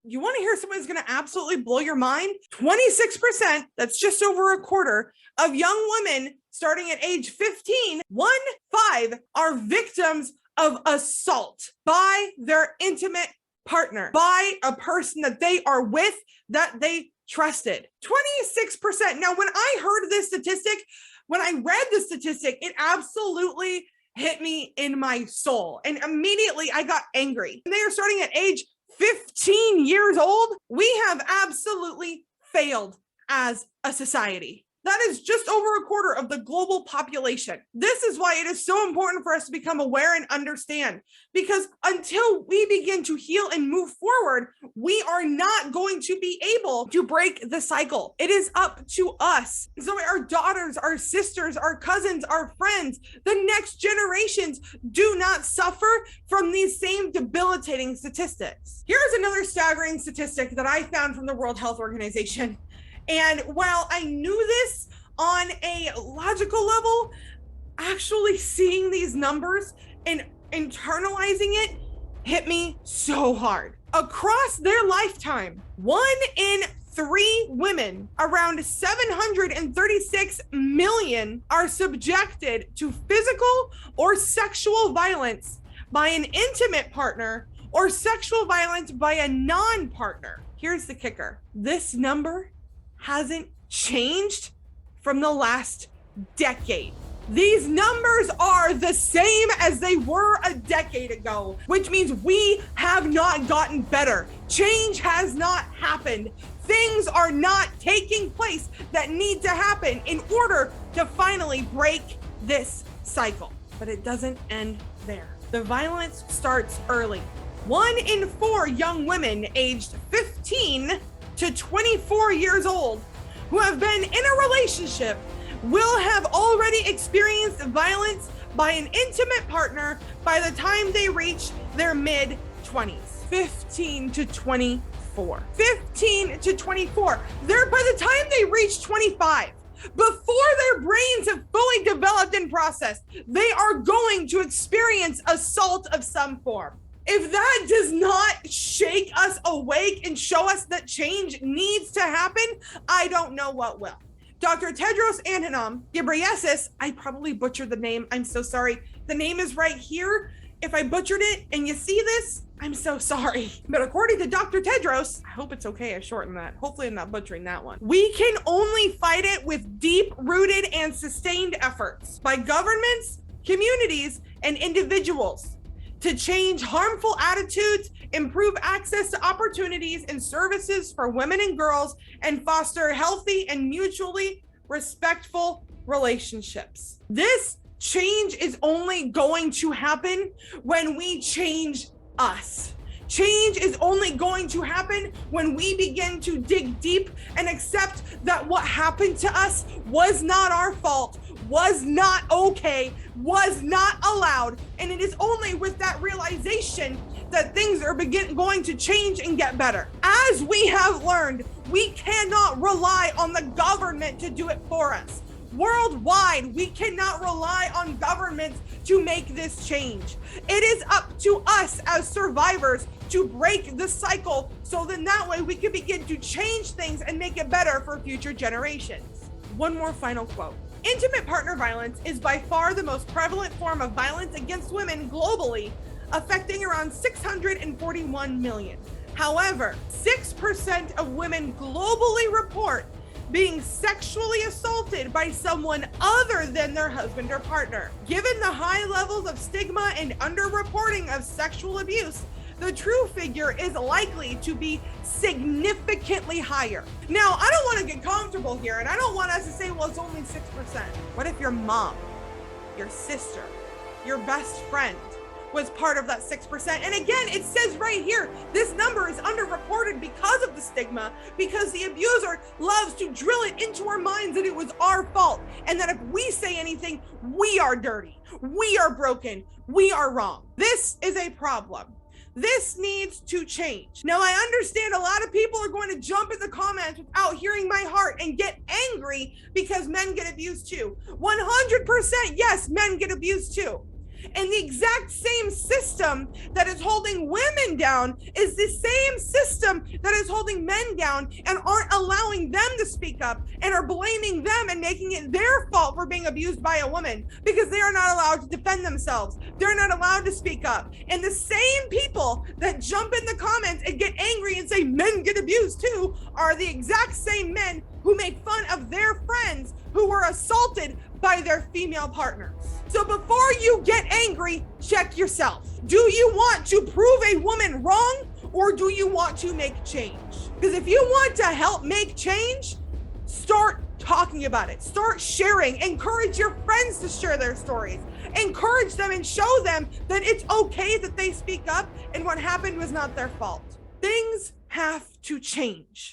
You want to hear something that's going to absolutely blow your mind? 26%, that's just over a quarter, of young women starting at age 15, 1/5, are victims of assault by their intimate partner, by a person that they are with, that they trusted. 26%. Now, when I heard this statistic, when I read the statistic, it absolutely hit me in my soul. And immediately I got angry. And they are starting at age 15 years old. We have absolutely failed as a society. That is just over a quarter of the global population. This is why it is so important for us to become aware and understand, because until we begin to heal and move forward, we are not going to be able to break the cycle. It is up to us. So our daughters, our sisters, our cousins, our friends, the next generations do not suffer from these same debilitating statistics. Here's another staggering statistic that I found from the World Health Organization. And while I knew this on a logical level, actually seeing these numbers and internalizing it hit me so hard. Across their lifetime, 1 in 3 women, around 736 million, are subjected to physical or sexual violence by an intimate partner or sexual violence by a non-partner. Here's the kicker. This number hasn't changed from the last decade. These numbers are the same as they were a decade ago, which means we have not gotten better. Change has not happened. Things are not taking place that need to happen in order to finally break this cycle. But it doesn't end there. The violence starts early. 1 in 4 young women aged 15 to 24 years old who have been in a relationship will have already experienced violence by an intimate partner by the time they reach their mid-20s. 15 to 24. 15 to 24. They're by the time they reach 25, before their brains have fully developed and processed, they are going to experience assault of some form. If that does not shake us awake and show us that change needs to happen, I don't know what will. Dr. Tedros Adhanom Ghebreyesus, I probably butchered the name. I'm so sorry. The name is right here. If I butchered it and you see this, I'm so sorry. But according to Dr. Tedros, I hope it's okay I shortened that. Hopefully I'm not butchering that one. We can only fight it with deep-rooted and sustained efforts by governments, communities, and individuals to change harmful attitudes, improve access to opportunities and services for women and girls, and foster healthy and mutually respectful relationships. This change is only going to happen when we change us. Change is only going to happen when we begin to dig deep and accept that what happened to us was not our fault, was not okay, was not allowed. And it is only with that realization that things are going to change and get better. As we have learned, we cannot rely on the government to do it for us. Worldwide, we cannot rely on governments to make this change. It is up to us as survivors to break the cycle, so then that way we can begin to change things and make it better for future generations. One more final quote. Intimate partner violence is by far the most prevalent form of violence against women globally, affecting around 641 million. However, 6% of women globally report being sexually assaulted by someone other than their husband or partner. Given the high levels of stigma and underreporting of sexual abuse, the true figure is likely to be significantly higher. Now, I don't want to get comfortable here, and I don't want us to say, well, it's only 6%. What if your mom, your sister, your best friend was part of that 6%? And again, it says right here, this number is underreported because of the stigma, because the abuser loves to drill it into our minds that it was our fault, and that if we say anything, we are dirty, we are broken, we are wrong. This is a problem. This needs to change. Now, I understand a lot of people are going to jump in the comments without hearing my heart and get angry because men get abused too. 100%, yes, men get abused too. And the exact same system that is holding women down is the same system that holding men down and aren't allowing them to speak up and are blaming them and making it their fault for being abused by a woman because they are not allowed to defend themselves. They're not allowed to speak up. And the same people that jump in the comments and get angry and say men get abused too are the exact same men who make fun of their friends who were assaulted by their female partners. So before you get angry, check yourself. Do you want to prove a woman wrong, or do you want to make change? Because if you want to help make change, start talking about it. Start sharing. Encourage your friends to share their stories. Encourage them and show them that it's okay that they speak up and what happened was not their fault. Things have to change.